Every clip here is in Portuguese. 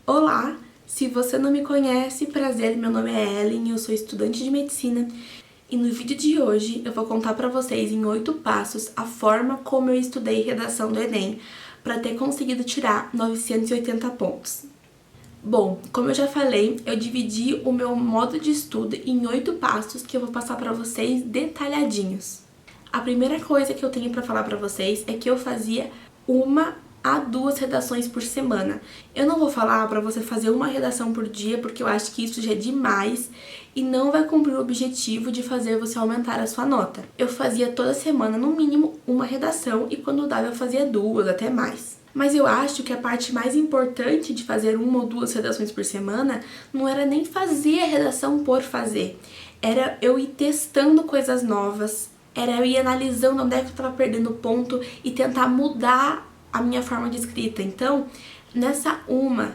Olá! Se você não me conhece, prazer, meu nome é Ellen, eu sou estudante de medicina e no vídeo de hoje eu vou contar pra vocês em 8 passos a forma como eu estudei redação do Enem para ter conseguido tirar 980 pontos. Bom, como eu já falei, eu dividi o meu modo de estudo em 8 passos que eu vou passar pra vocês detalhadinhos. A primeira coisa que eu tenho pra falar pra vocês é que eu fazia 1 a 2 redações por semana. Eu não vou falar pra você fazer uma redação por dia, porque eu acho que isso já é demais e não vai cumprir o objetivo de fazer você aumentar a sua nota. Eu fazia toda semana, no mínimo, uma redação e quando dava eu fazia 2, até mais. Mas eu acho que a parte mais importante de fazer 1 ou 2 redações por semana não era nem fazer a redação por fazer. Era eu ir testando coisas novas, era eu ir analisando onde é que eu estava perdendo ponto e tentar mudar a minha forma de escrita. Então, nessa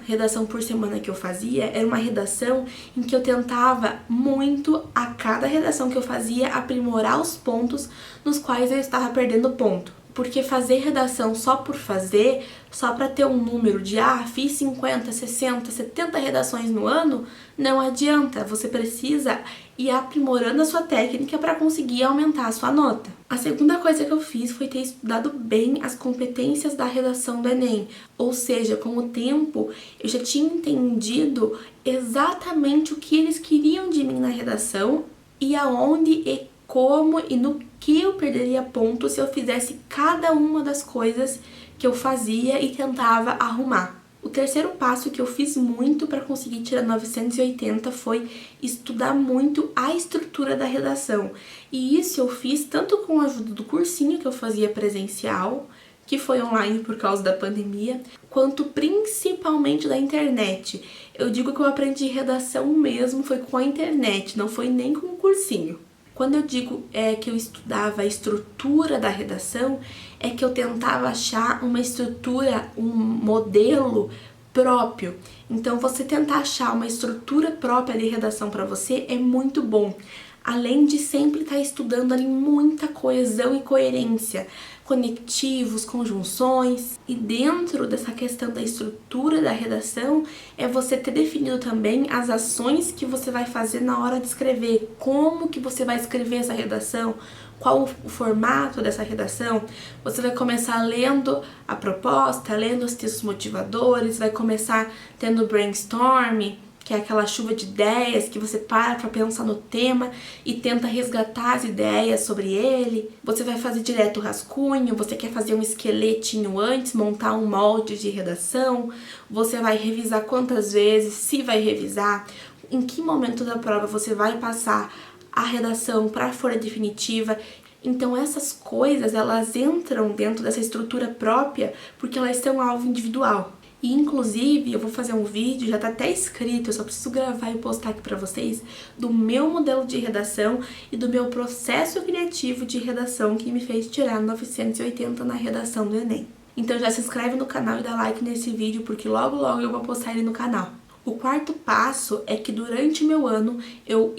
redação por semana que eu fazia, era uma redação em que eu tentava muito, a cada redação que eu fazia, aprimorar os pontos nos quais eu estava perdendo ponto. Porque fazer redação só por fazer, só para ter um número de fiz 50, 60, 70 redações no ano, não adianta. Você precisa ir aprimorando a sua técnica para conseguir aumentar a sua nota. A segunda coisa que eu fiz foi ter estudado bem as competências da redação do Enem. Ou seja, com o tempo eu já tinha entendido exatamente o que eles queriam de mim na redação e aonde e como e no que eu perderia ponto se eu fizesse cada uma das coisas que eu fazia e tentava arrumar. O terceiro passo que eu fiz muito para conseguir tirar 980 foi estudar muito a estrutura da redação. E isso eu fiz tanto com a ajuda do cursinho que eu fazia presencial, que foi online por causa da pandemia, quanto principalmente da internet. Eu digo que eu aprendi redação mesmo foi com a internet, não foi nem com o cursinho. Quando eu digo que eu estudava a estrutura da redação, é que eu tentava achar uma estrutura, um modelo próprio. Então, você tentar achar uma estrutura própria de redação para você é muito bom. Além de sempre estar estudando ali muita coesão e coerência, conectivos, conjunções. E dentro dessa questão da estrutura da redação, é você ter definido também as ações que você vai fazer na hora de escrever. Como que você vai escrever essa redação, qual o formato dessa redação. Você vai começar lendo a proposta, lendo os textos motivadores, vai começar tendo brainstorm, que é aquela chuva de ideias que você para pensar no tema e tenta resgatar as ideias sobre ele. Você vai fazer direto o rascunho, você quer fazer um esqueletinho antes, montar um molde de redação, você vai revisar quantas vezes, se vai revisar, em que momento da prova você vai passar a redação para a folha definitiva. Então essas coisas, elas entram dentro dessa estrutura própria porque elas são alvo individual. E inclusive, eu vou fazer um vídeo, já tá até escrito, eu só preciso gravar e postar aqui pra vocês, do meu modelo de redação e do meu processo criativo de redação que me fez tirar 980 na redação do Enem. Então já se inscreve no canal e dá like nesse vídeo, porque logo logo eu vou postar ele no canal. O quarto passo é que durante o meu ano eu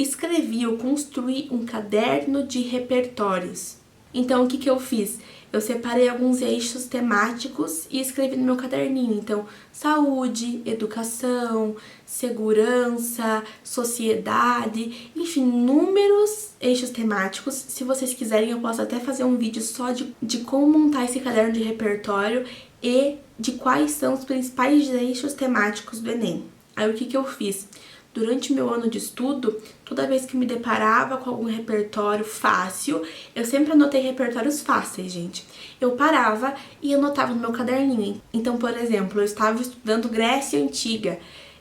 construí um caderno de repertórios. Então o que eu fiz? Eu separei alguns eixos temáticos e escrevi no meu caderninho. Então, saúde, educação, segurança, sociedade, enfim, inúmeros eixos temáticos. Se vocês quiserem, eu posso até fazer um vídeo só de como montar esse caderno de repertório e de quais são os principais eixos temáticos do Enem. Aí o que eu fiz? Durante o meu ano de estudo, toda vez que me deparava com algum repertório fácil, eu sempre anotei repertórios fáceis, gente. Eu parava e anotava no meu caderninho. Então, por exemplo, eu estava estudando Grécia Antiga.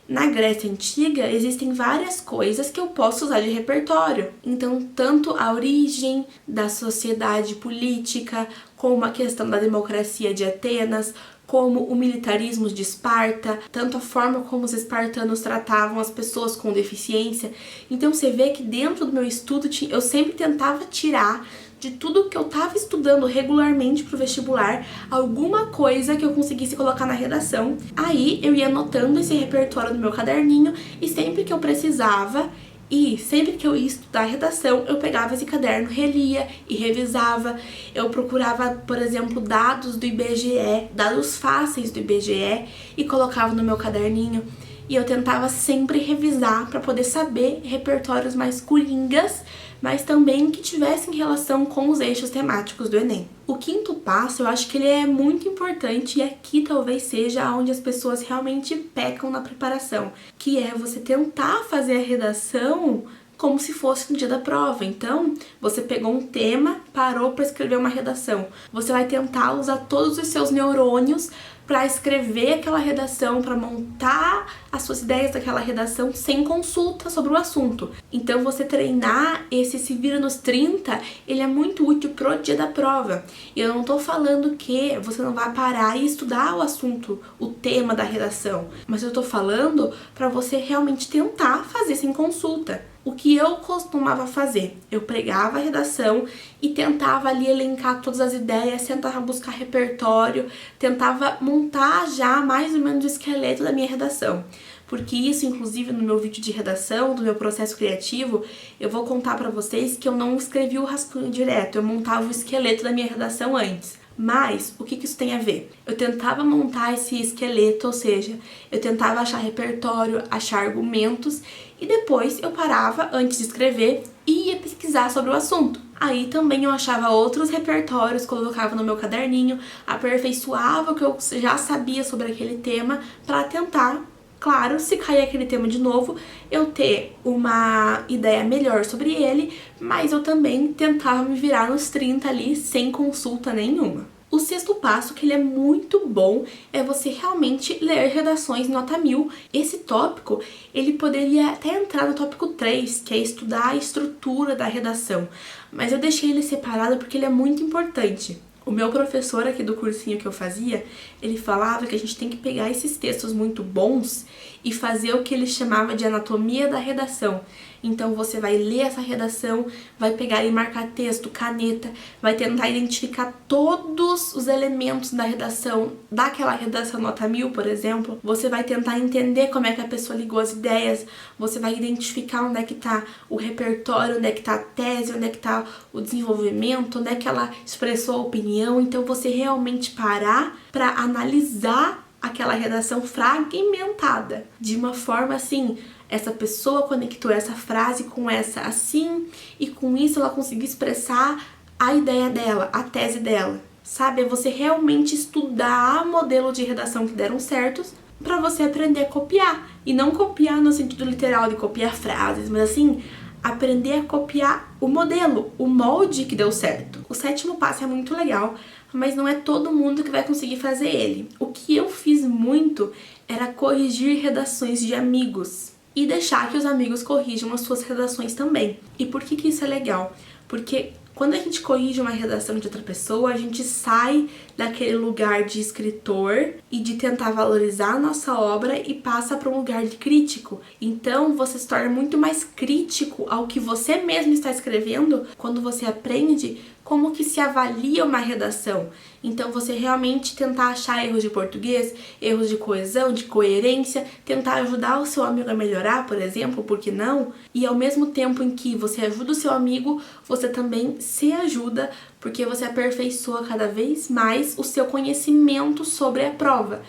Na Grécia Antiga, existem várias coisas que eu posso usar de repertório. Então, tanto a origem da sociedade política, como a questão da democracia de Atenas, como o militarismo de Esparta, tanto a forma como os espartanos tratavam as pessoas com deficiência. Então você vê que dentro do meu estudo eu sempre tentava tirar de tudo que eu estava estudando regularmente para o vestibular alguma coisa que eu conseguisse colocar na redação. Aí eu ia anotando esse repertório no meu caderninho e sempre que eu precisava, E sempre que eu ia estudar redação, eu pegava esse caderno, relia e revisava. Eu procurava, por exemplo, dados do IBGE, dados fáceis do IBGE e colocava no meu caderninho. E eu tentava sempre revisar para poder saber repertórios mais coringas, mas também que tivessem relação com os eixos temáticos do Enem. O quinto passo, eu acho que ele é muito importante e aqui talvez seja onde as pessoas realmente pecam na preparação, que é você tentar fazer a redação como se fosse no dia da prova. Então, você pegou um tema, parou para escrever uma redação. Você vai tentar usar todos os seus neurônios para escrever aquela redação, para montar as suas ideias daquela redação sem consulta sobre o assunto. Então, você treinar esse se vira nos 30, ele é muito útil pro dia da prova. E eu não tô falando que você não vai parar e estudar o assunto, o tema da redação, mas eu tô falando para você realmente tentar fazer sem consulta. O que eu costumava fazer? Eu pregava a redação e tentava ali elencar todas as ideias, tentava buscar repertório, tentava montar já mais ou menos o esqueleto da minha redação. Porque isso, inclusive, no meu vídeo de redação, do meu processo criativo, eu vou contar pra vocês que eu não escrevi o rascunho direto, eu montava o esqueleto da minha redação antes. Mas, o que isso tem a ver? Eu tentava montar esse esqueleto, ou seja, eu tentava achar repertório, achar argumentos e depois eu parava antes de escrever e ia pesquisar sobre o assunto. Aí também eu achava outros repertórios, colocava no meu caderninho, aperfeiçoava o que eu já sabia sobre aquele tema para tentar, claro, se cair aquele tema de novo, eu ter uma ideia melhor sobre ele, mas eu também tentava me virar nos 30 ali sem consulta nenhuma. O sexto passo, que ele é muito bom, é você realmente ler redações nota 1000. Esse tópico, ele poderia até entrar no tópico 3, que é estudar a estrutura da redação, mas eu deixei ele separado porque ele é muito importante. O meu professor aqui do cursinho que eu fazia, ele falava que a gente tem que pegar esses textos muito bons e fazer o que ele chamava de anatomia da redação. Então você vai ler essa redação, vai pegar e marcar texto, caneta, vai tentar identificar todos os elementos da redação, daquela redação nota 1000, por exemplo. Você vai tentar entender como é que a pessoa ligou as ideias, você vai identificar onde é que tá o repertório, onde é que tá a tese, onde é que tá o desenvolvimento, onde é que ela expressou a opinião. Então você realmente parar para analisar aquela redação fragmentada, de uma forma assim, essa pessoa conectou essa frase com essa assim, e com isso ela conseguiu expressar a ideia dela, a tese dela. Sabe, é você realmente estudar modelo de redação que deram certos para você aprender a copiar. E não copiar no sentido literal de copiar frases, mas assim, aprender a copiar o modelo, o molde que deu certo. O sétimo passo é muito legal, mas não é todo mundo que vai conseguir fazer ele. O que eu fiz muito era corrigir redações de amigos e deixar que os amigos corrijam as suas redações também. E por que isso é legal? Porque quando a gente corrige uma redação de outra pessoa, a gente sai daquele lugar de escritor e de tentar valorizar a nossa obra e passa para um lugar de crítico. Então, você se torna muito mais crítico ao que você mesmo está escrevendo quando você aprende como que se avalia uma redação. Então, você realmente tentar achar erros de português, erros de coesão, de coerência, tentar ajudar o seu amigo a melhorar, por exemplo, por que não? E ao mesmo tempo em que você ajuda o seu amigo, você também se ajuda, porque você aperfeiçoa cada vez mais o seu conhecimento sobre a prova.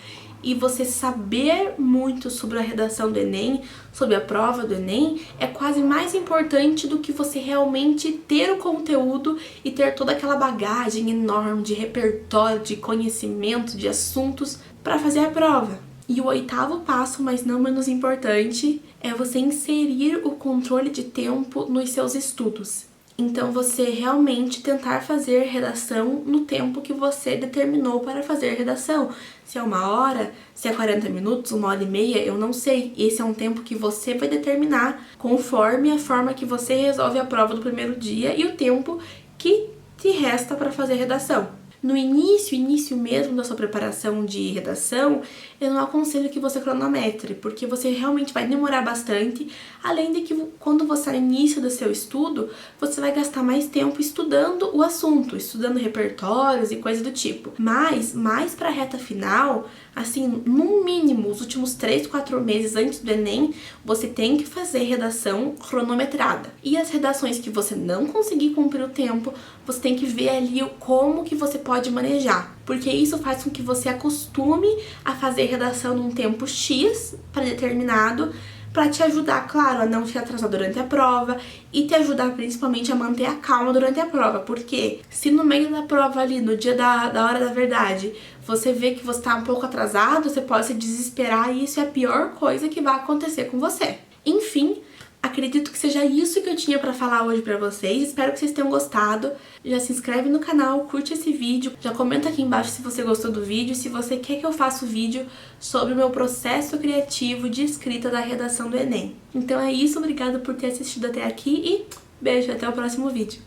E você saber muito sobre a redação do Enem, sobre a prova do Enem, é quase mais importante do que você realmente ter o conteúdo e ter toda aquela bagagem enorme de repertório, de conhecimento, de assuntos para fazer a prova. E o oitavo passo, mas não menos importante, é você inserir o controle de tempo nos seus estudos. Então, você realmente tentar fazer redação no tempo que você determinou para fazer redação. Se é 1 hora, se é 40 minutos, 1 hora e meia, eu não sei. Esse é um tempo que você vai determinar conforme a forma que você resolve a prova do primeiro dia e o tempo que te resta para fazer redação. No início mesmo da sua preparação de redação, eu não aconselho que você cronometre, porque você realmente vai demorar bastante, além de que quando você é no início do seu estudo, você vai gastar mais tempo estudando o assunto, estudando repertórios e coisa do tipo. Mas, mais pra reta final, assim, no mínimo, os últimos 3, 4 meses antes do Enem, você tem que fazer redação cronometrada. E as redações que você não conseguir cumprir o tempo, você tem que ver ali como que você pode manejar. Porque isso faz com que você acostume a fazer redação num tempo X pré-determinado, para te ajudar, claro, a não se atrasar durante a prova e te ajudar principalmente a manter a calma durante a prova. Porque se no meio da prova ali, no dia da hora da verdade, você vê que você tá um pouco atrasado, você pode se desesperar e isso é a pior coisa que vai acontecer com você. Enfim, acredito que seja isso que eu tinha pra falar hoje pra vocês. Espero que vocês tenham gostado. Já se inscreve no canal, curte esse vídeo. Já comenta aqui embaixo se você gostou do vídeo. Se você quer que eu faça um vídeo sobre o meu processo criativo de escrita da redação do Enem. Então é isso, obrigada por ter assistido até aqui e beijo, até o próximo vídeo.